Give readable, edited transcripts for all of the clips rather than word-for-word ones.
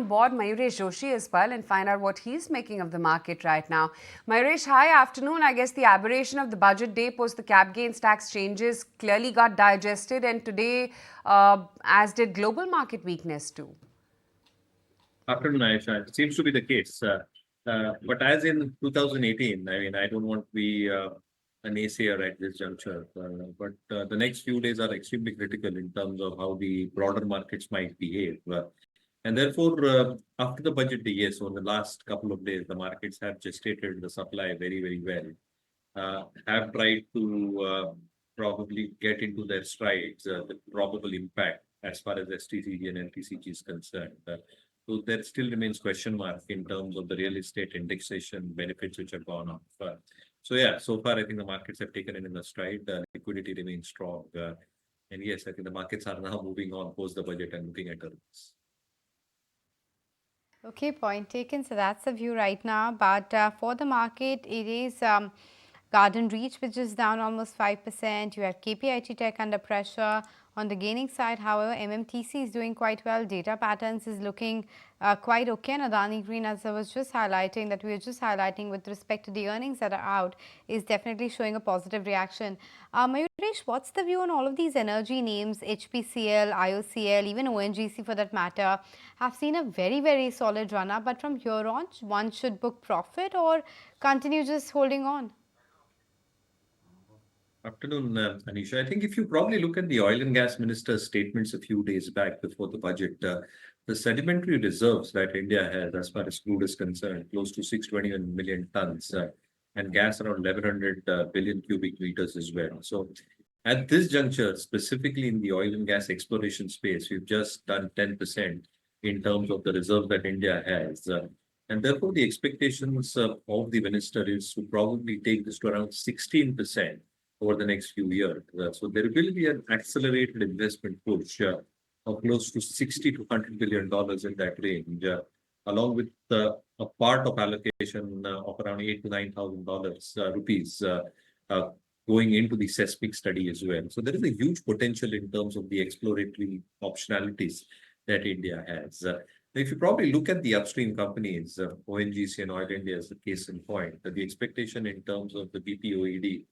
board Mayuresh Joshi as well and find out what he's making of the market right now. Mayuresh, hi, afternoon. I guess the aberration of the budget day post the cap gains tax changes clearly got digested, and today, as did global market weakness too. Afternoon, Aisha. It seems to be the case. But as in 2018, I mean, I don't want to be a naysayer at this juncture, but the next few days are extremely critical in terms of how the broader markets might behave. And therefore, after the budget day, yes, over the last couple of days, the markets have gestated the supply very, very well. Have tried to probably get into their strides, the probable impact as far as STCG and LTCG is concerned. So there still remains question mark in terms of the real estate indexation benefits which have gone off. So yeah, so far I think the markets have taken it in a stride. Liquidity remains strong. And yes, I think the markets are now moving on post the budget and looking at earnings. Okay, point taken. So that's the view right now. But for the market, it is Garden Reach, which is down almost 5%. You have KPIT Tech under pressure. On the gaining side, however, MMTC is doing quite well. Data Patterns is looking quite okay. And Adani Green, as I was just highlighting, that we were just highlighting with respect to the earnings that are out, is definitely showing a positive reaction. Mayuresh, what's the view on all of these energy names? HPCL, IOCL, even ONGC for that matter, have seen a very, very solid run up. But from here on, one should book profit or continue just holding on? Afternoon, Anisha. I think if you probably look at the oil and gas minister's statements a few days back before the budget, the sedimentary reserves that India has, as far as crude is concerned, close to 621 million tons, and gas around 1100 billion cubic meters as well. So at this juncture, specifically in the oil and gas exploration space, we've just done 10% in terms of the reserve that India has. And therefore, the expectations of the minister is to probably take this to around 16% over the next few years. So there will be an accelerated investment push of close to $60 to $100 billion in that range, along with a part of allocation of around $8,000 to $9,000 rupees going into the seismic study as well. So there is a huge potential in terms of the exploratory optionalities that India has. If you probably look at the upstream companies, ONGC and Oil India as a case in point, the expectation in terms of the BPOED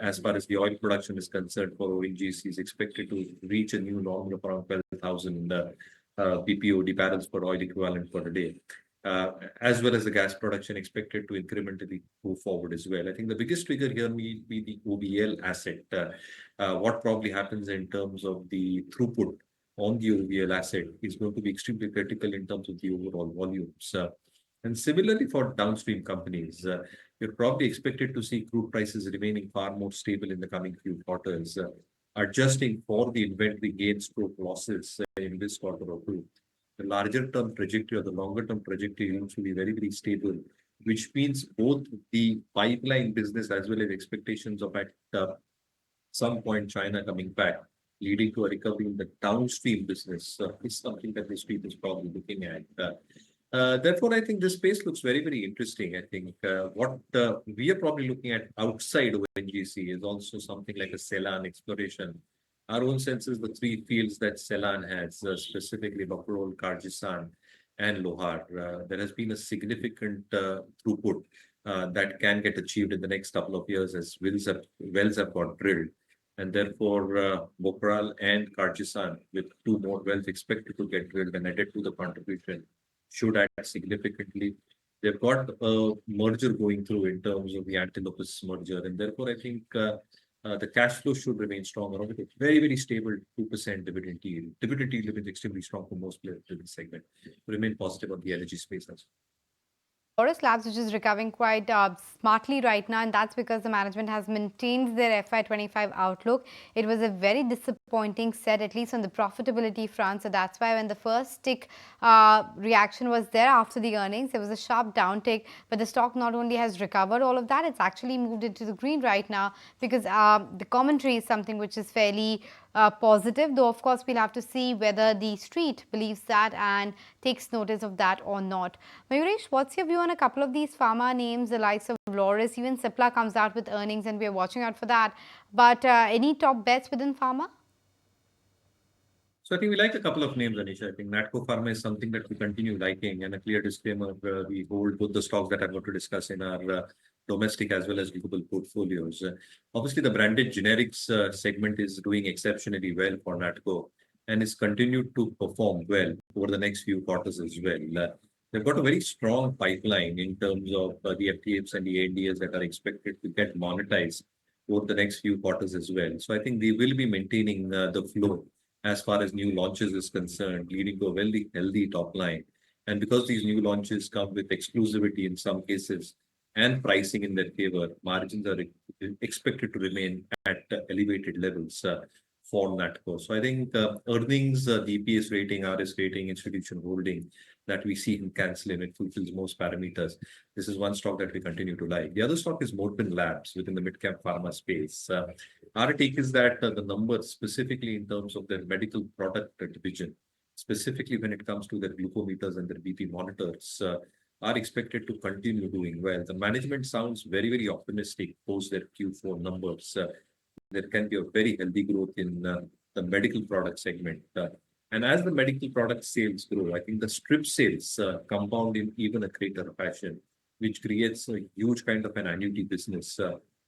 as far as the oil production is concerned for ONGC is expected to reach a new normal of around 12,000 BPOD barrels per oil equivalent per day, as well as the gas production expected to incrementally move forward as well. I think the biggest trigger here will be the OBL asset. What probably happens in terms of the throughput on the OBL asset is going to be extremely critical in terms of the overall volumes. And similarly for downstream companies, you're probably expected to see crude prices remaining far more stable in the coming few quarters, adjusting for the inventory gains stroke losses in this quarter or two. The larger term trajectory or the longer term trajectory needs to be very, very stable, which means both the pipeline business as well as expectations of at some point China coming back, leading to a recovery in the downstream business is something that the street is probably looking at. Therefore, I think this space looks very, very interesting. I think what we are probably looking at outside ONGC is also something like a Ceylon exploration. Our own sense is the three fields that Ceylon has, specifically Bakrol, Karjisan, and Lohar. There has been a significant throughput that can get achieved in the next couple of years as wells have got drilled. And therefore, Bokral and Karjisan, with two more wells expected to get drilled and added to the contribution, should add significantly. They've got a merger going through in terms of the Antilopus merger. And therefore, I think the cash flow should remain strong around a very, very stable 2% dividend yield. Dividend yield remains extremely strong for most players in this segment. Remain positive on the energy space as well. Laurus Labs, which is recovering quite smartly right now, and that's because the management has maintained their FY25 outlook. It was a very disappointing set, at least on the profitability front. So that's why when the first tick reaction was there after the earnings, there was a sharp downtick. But the stock not only has recovered all of that, it's actually moved into the green right now because the commentary is something which is fairly positive, though of course we'll have to see whether the street believes that and takes notice of that or not. Mayuresh, what's your view on a couple of these pharma names, the likes of Loris? Even Cipla comes out with earnings and we're watching out for that. But any top bets within pharma? So I think we like a couple of names, Anisha. I think Natco Pharma is something that we continue liking, and a clear disclaimer, we hold both the stocks that I'm going to discuss in our domestic as well as global portfolios. Obviously, the branded generics segment is doing exceptionally well for Natco and is continued to perform well over the next few quarters as well. They've got a very strong pipeline in terms of the FTFs and the ANDAs that are expected to get monetized over the next few quarters as well. So I think they will be maintaining the flow as far as new launches is concerned, leading to a very healthy top line. And because these new launches come with exclusivity in some cases and pricing in their favor, margins are expected to remain at elevated levels for Natco. So I think earnings, the EPS rating, RS rating, institution holding that we see in Cancellum, it fulfills most parameters. This is one stock that we continue to like. The other stock is Morphin Labs within the mid-cap pharma space. Our take is that the numbers, specifically in terms of their medical product division, specifically when it comes to their glucometers and their BP monitors, are expected to continue doing well. The management sounds very, very optimistic post their Q4 numbers. There can be a very healthy growth in the medical product segment. And as the medical product sales grow, I think the strip sales compound in even a greater fashion, which creates a huge kind of an annuity business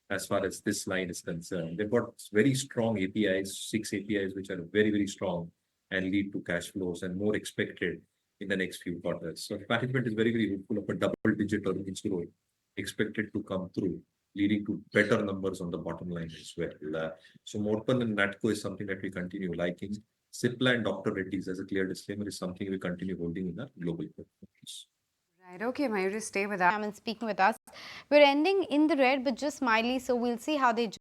as far as this line is concerned. They've got very strong APIs, 6 APIs, which are very, very strong and lead to cash flows and more expected in the next few quarters. So management is very, very hopeful of a double-digit earnings growth expected to come through, leading to better numbers on the bottom line as well. So Morphin and Natco is something that we continue liking. Cipla and Dr. Reddy's, as a clear disclaimer, is something we continue holding in our global portfolios. Right, okay, Mayuresh, stay with us. And speaking with us, we're ending in the red but just mildly, so we'll see how they.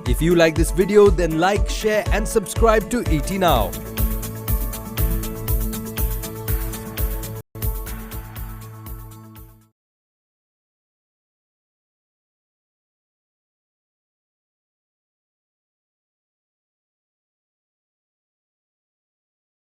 If you like this video, then like, share and subscribe to ET Now.